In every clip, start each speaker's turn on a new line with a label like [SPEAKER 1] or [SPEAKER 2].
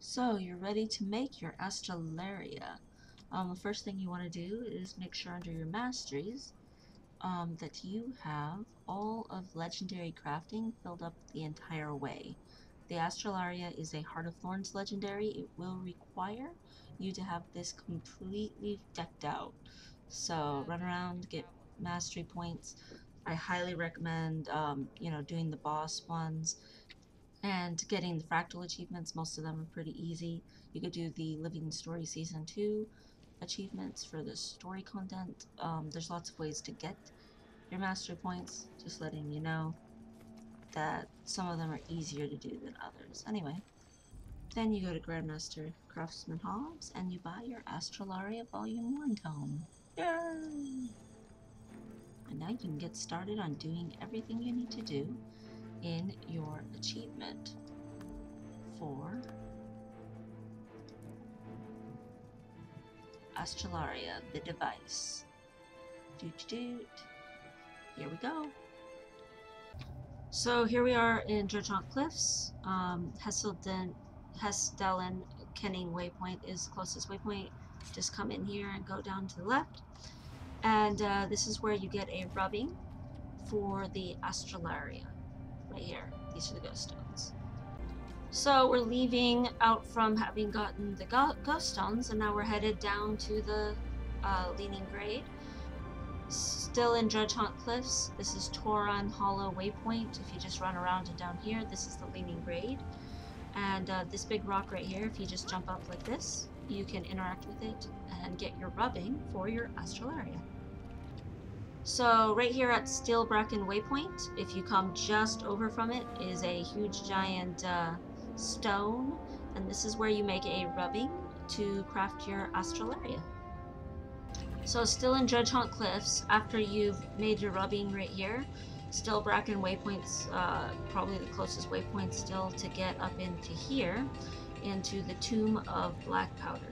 [SPEAKER 1] So you're ready to make your Astralaria. The first thing you want to do is make sure under your masteries that you have all of legendary crafting filled up the entire way. The Astralaria is a Heart of Thorns legendary. It will require you to have this completely decked out. So run around, get mastery points. I highly recommend doing the boss ones and getting the fractal achievements. Most of them are pretty easy. You could do the Living Story Season 2 achievements for the story content. There's lots of ways to get your mastery points, just letting you know that some of them are easier to do than others. Anyway, then you go to Grandmaster Craftsman Hobbs and you buy your Astralaria Volume 1 tome. Yay! And now you can get started on doing everything you need to do in your achievement for Astralaria, the device. Doot doot. Here we go. So here we are in Dredgehaunt Cliffs. Hesdalen Kenning Waypoint is the closest waypoint. Just come in here and go down to the left. And this is where you get a rubbing for the Astralaria. Right here. These are the ghost stones. So we're leaving out from having gotten the ghost stones, and now we're headed down to the Leaning Grade. Still in Dredgehaunt Cliffs. This is Toron Hollow Waypoint. If you just run around and down here, this is the Leaning Grade. And this big rock right here, if you just jump up like this, you can interact with it and get your rubbing for your Astralaria. So right here at Steel Bracken Waypoint, if you come just over from it, is a huge giant stone, and this is where you make a rubbing to craft your Astralaria. So still in Dredgehaunt Cliffs, after you've made your rubbing right here, Steel Bracken Waypoint's probably the closest waypoint still to get up into here, into the Tomb of Black Powder.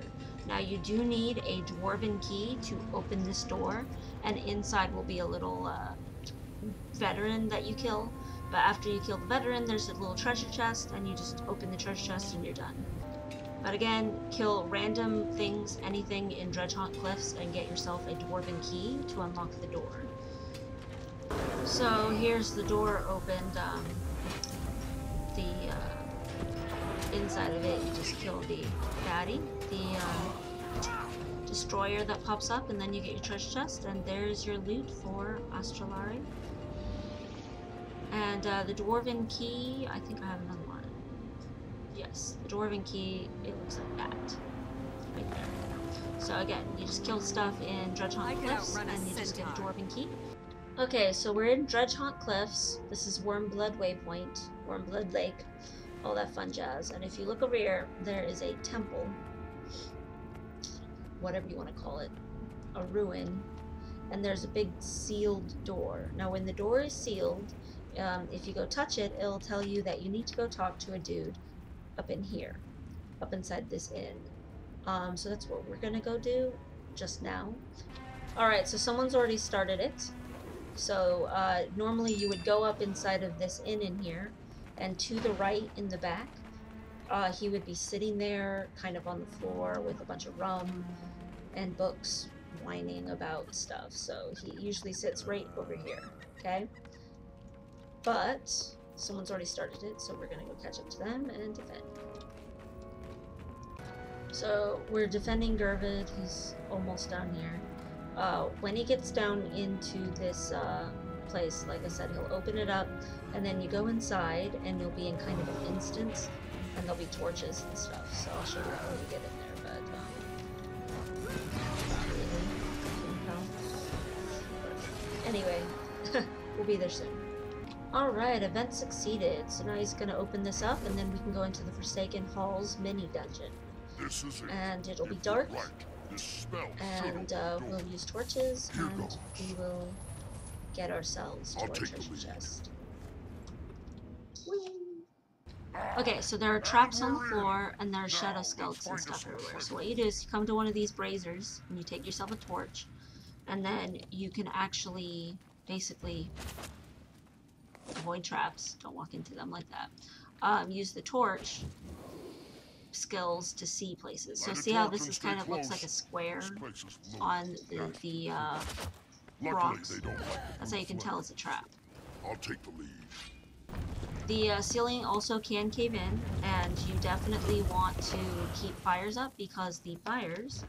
[SPEAKER 1] Now you do need a dwarven key to open this door, and inside will be a little veteran that you kill. But after you kill the veteran, there's a little treasure chest, and you just open the treasure chest and you're done. But again, kill random things, anything in Dredgehaunt Cliffs, and get yourself a dwarven key to unlock the door. So here's the door opened. The inside of it, you just kill the baddie, the destroyer that pops up, and then you get your treasure chest, and there's your loot for Astralaria. And the dwarven key, I think I have another one. Yes, the dwarven key, it looks like that. Right there. So again, you just kill stuff in Dredgehaunt Cliffs, and you just get a dwarven key. Okay, so we're in Dredgehaunt Cliffs. This is Wormblood Waypoint, Wormblood Lake, all that fun jazz. And if you look over here, there is a temple, whatever you want to call it, a ruin, and there's a big sealed door. Now when the door is sealed, if you go touch it, it'll tell you that you need to go talk to a dude up in here, up inside this inn. So that's what we're gonna go do just now. Alright, so someone's already started it. So normally you would go up inside of this inn in here, and to the right in the back, he would be sitting there kind of on the floor with a bunch of rum and books whining about stuff. So he usually sits right over here, okay? But someone's already started it, so we're gonna go catch up to them and defend. So we're defending Gervid. He's almost down here. When he gets down into this place, like I said, he'll open it up, and then you go inside, and you'll be in kind of an instance, and there'll be torches and stuff. So I'll show you how you get in there. But anyway, we'll be there soon. Alright, event succeeded. So now he's gonna open this up, and then we can go into the Forsaken Halls mini dungeon. And it'll be dark, and we'll use torches, and we will get ourselves to our treasure chest. Whee! Okay, so there are traps on the floor, and there are shadow skeletons and stuff everywhere. So what you do is you come to one of these braziers, and you take yourself a torch, and then you can actually basically avoid traps. Don't walk into them like that. Use the torch, skills to see places. So see how this is kind of looks like a square on the rocks? That's how you can tell it's a trap.
[SPEAKER 2] I'll take the lead.
[SPEAKER 1] The ceiling also can cave in, and you definitely want to keep fires up because the fires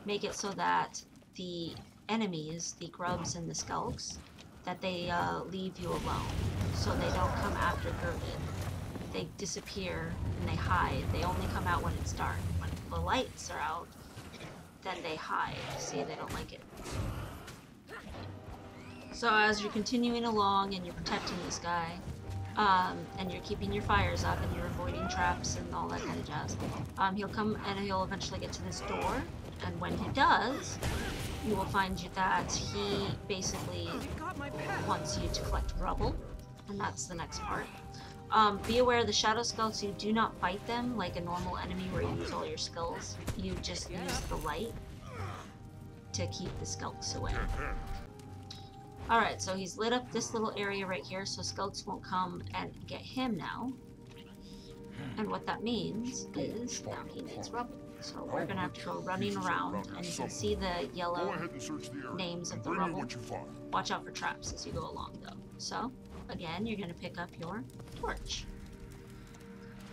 [SPEAKER 1] make it so that the enemies, the grubs and the skulks, that they leave you alone, so they don't come after Gervid. They disappear and they hide. They only come out when it's dark. When the lights are out, then they hide. See, they don't like it. So as you're continuing along and you're protecting this guy, and you're keeping your fires up and you're avoiding traps and all that kind of jazz, he'll come and he'll eventually get to this door, and when he does, you will find that he basically wants you to collect rubble, and that's the next part. Be aware the shadow skulks, you do not fight them like a normal enemy where you use all your skills. You just use the light to keep the skulks away. Alright, so he's lit up this little area right here, so skulks won't come and get him now. And what that means is now he needs rubble. So we're gonna have to go running around, and you can see the yellow names of the rubble. Watch out for traps as you go along though. So, again, you're gonna pick up your torch.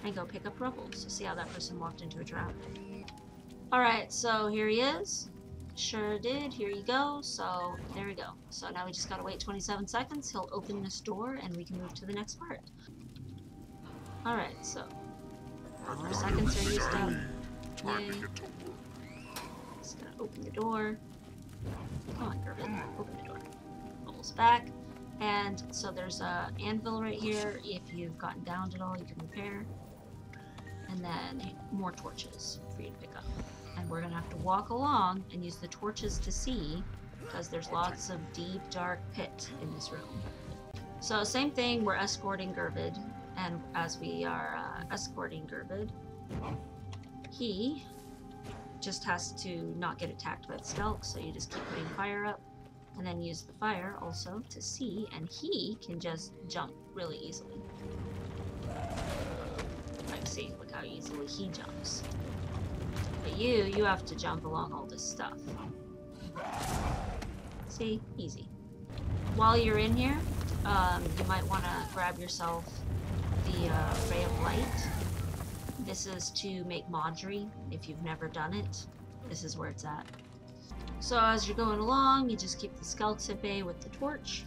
[SPEAKER 1] And go pick up rubble. So see how that person walked into a trap. Alright, so here he is. Sure did. Here you go. So there we go. So now we just gotta wait 27 seconds. He'll open this door and we can move to the next part. Alright, so our seconds are used up. Yay. Just gonna open the door. Come on, Gervin. Open the door. Almost back. And so there's a anvil right here. If you've gotten downed at all, you can repair. And then more torches for you to pick up. And we're gonna have to walk along and use the torches to see, because there's lots of deep, dark pit in this room. So same thing, we're escorting Gervid, and as we are escorting Gervid, he just has to not get attacked by the skulk, so you just keep putting fire up, and then use the fire also to see, and he can just jump really easily. Like, see, look how easily he jumps. But you have to jump along all this stuff. See? Easy. While you're in here, you might want to grab yourself the ray of light. This is to make Maudry, if you've never done it. This is where it's at. So as you're going along, you just keep the skulks at bay with the torch.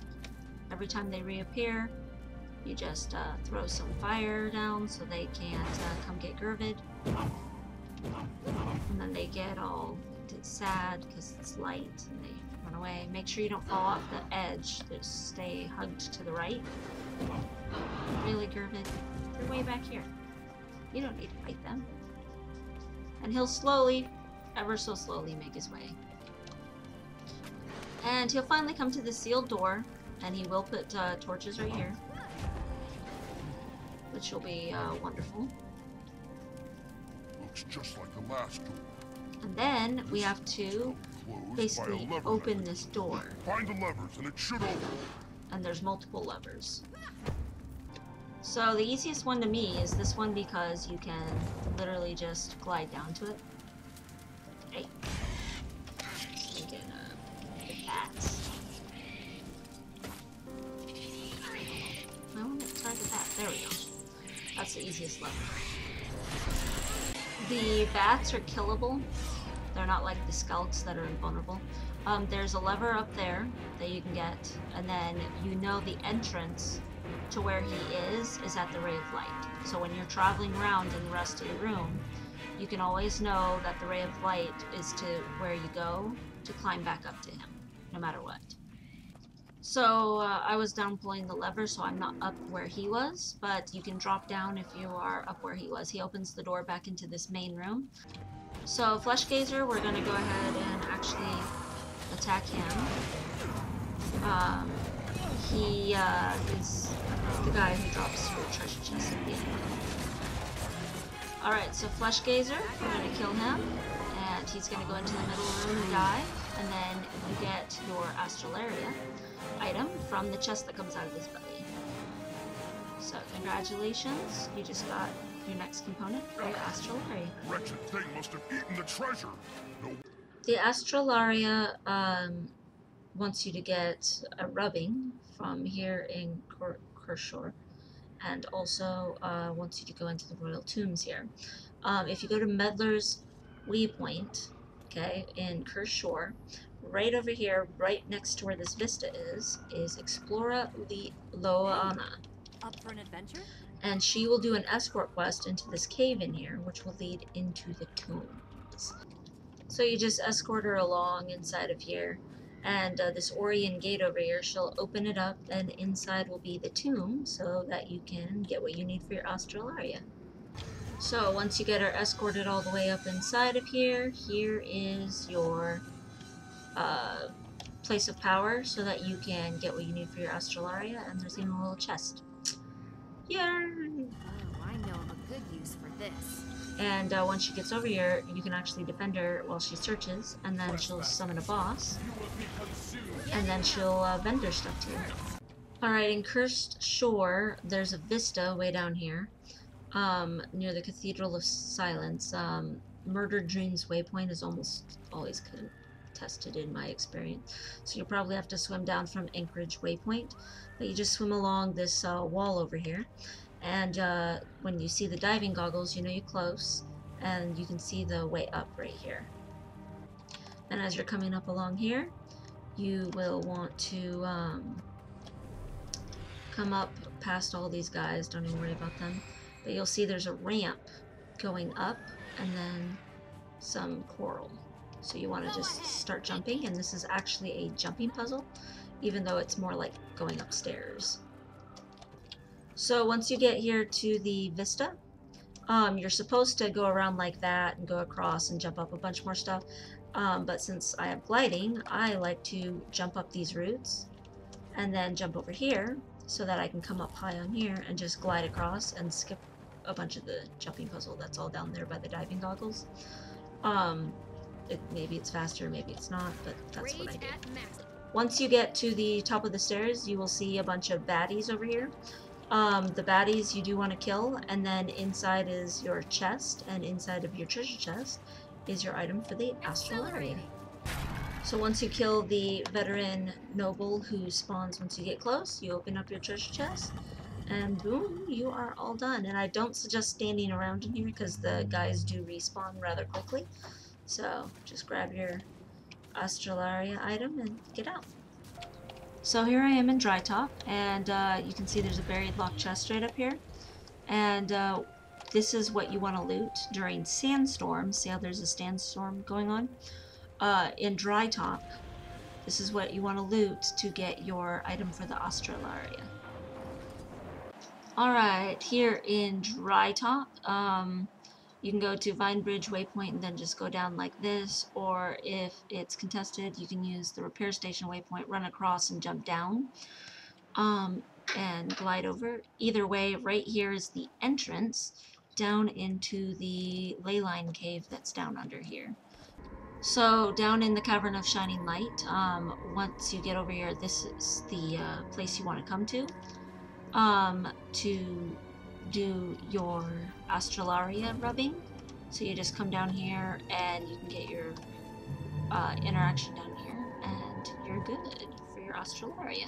[SPEAKER 1] Every time they reappear, you just throw some fire down so they can't come get Gervid. And then they get all sad because it's light and they run away. Make sure you don't fall off the edge. Just stay hugged to the right. Really, Gervid? They're way back here. You don't need to fight them. And he'll slowly, ever so slowly, make his way. And he'll finally come to the sealed door, and he will put torches right here, which will be wonderful.
[SPEAKER 2] Looks just like the last door.
[SPEAKER 1] And then we have to basically open this door.
[SPEAKER 2] Find the levers and it should open.
[SPEAKER 1] And there's multiple levers. So the easiest one to me is this one because you can literally just glide down to it. Hey. You can get bats. I want to target that. There we go. That's the easiest lever. The bats are killable. They're not like the skulks that are invulnerable. There's a lever up there that you can get, and then you know the entrance to where he is at the ray of light. So when you're traveling around in the rest of the room, you can always know that the ray of light is to where you go to climb back up to him, no matter what. So I was down pulling the lever, so I'm not up where he was, but you can drop down if you are up where he was. He opens the door back into this main room. So Flesh Gazer, we're going to go ahead and actually attack him. He is the guy who drops your treasure chest at the end. Alright, so Flesh Gazer, we're going to kill him, and he's going to go into the middle room and die, and then you get your Astralaria item from the chest that comes out of his belly. So congratulations, you just got your next component for your Astralaria.
[SPEAKER 2] Wretched thing must have eaten the treasure. No.
[SPEAKER 1] The Astralaria wants you to get a rubbing from here in Kershore, and also wants you to go into the Royal Tombs here. If you go to Meddler's Waypoint, okay, in Kershore, right over here, right next to where this vista is Explora Loana.
[SPEAKER 3] Up for an adventure?
[SPEAKER 1] And she will do an escort quest into this cave in here, which will lead into the tombs. So you just escort her along inside of here, and this Orion gate over here, she'll open it up, and inside will be the tomb, so that you can get what you need for your Astralaria. So once you get her escorted all the way up inside of here, here is your place of power, so that you can get what you need for your Astralaria, and there's even a little chest. Yeah.
[SPEAKER 3] Oh, I know of a good use for this.
[SPEAKER 1] And once she gets over here, you can actually defend her while she searches, and then she'll summon a boss, and then she'll vendor stuff to you. Alright, in Cursed Shore, there's a vista way down here, near the Cathedral of Silence. Murdered Dreams Waypoint is almost always contested in my experience, so you'll probably have to swim down from Anchorage Waypoint, but you just swim along this wall over here. And when you see the diving goggles, you know you're close, and you can see the way up right here. And as you're coming up along here, you will want to come up past all these guys. Don't even worry about them. But you'll see there's a ramp going up, and then some coral. So you want to just start jumping, and this is actually a jumping puzzle, even though it's more like going upstairs. So once you get here to the vista, you're supposed to go around like that and go across and jump up a bunch more stuff. But since I have gliding, I like to jump up these roots and then jump over here so that I can come up high on here and just glide across and skip a bunch of the jumping puzzle that's all down there by the diving goggles. Maybe it's faster, maybe it's not, but that's what I do. Once you get to the top of the stairs, you will see a bunch of baddies over here. The baddies you do want to kill, and then inside is your chest, and inside of your treasure chest is your item for the Astralaria. So once you kill the veteran noble who spawns once you get close, you open up your treasure chest, and boom, you are all done. And I don't suggest standing around in here because the guys do respawn rather quickly. So just grab your Astralaria item and get out. So here I am in Dry Top, and you can see there's a buried locked chest right up here. And this is what you want to loot during sandstorms. See how there's a sandstorm going on? In Dry Top, this is what you want to loot to get your item for the Astralaria. Alright, here in Dry Top, you can go to Vine Bridge Waypoint and then just go down like this, or if it's contested, you can use the Repair Station Waypoint, run across and jump down, and glide over. Either way, right here is the entrance down into the Leyline Cave that's down under here. So down in the Cavern of Shining Light, once you get over here, this is the place you want to come to do your Astralaria rubbing. So you just come down here and you can get your interaction down here, and you're good for your Astralaria.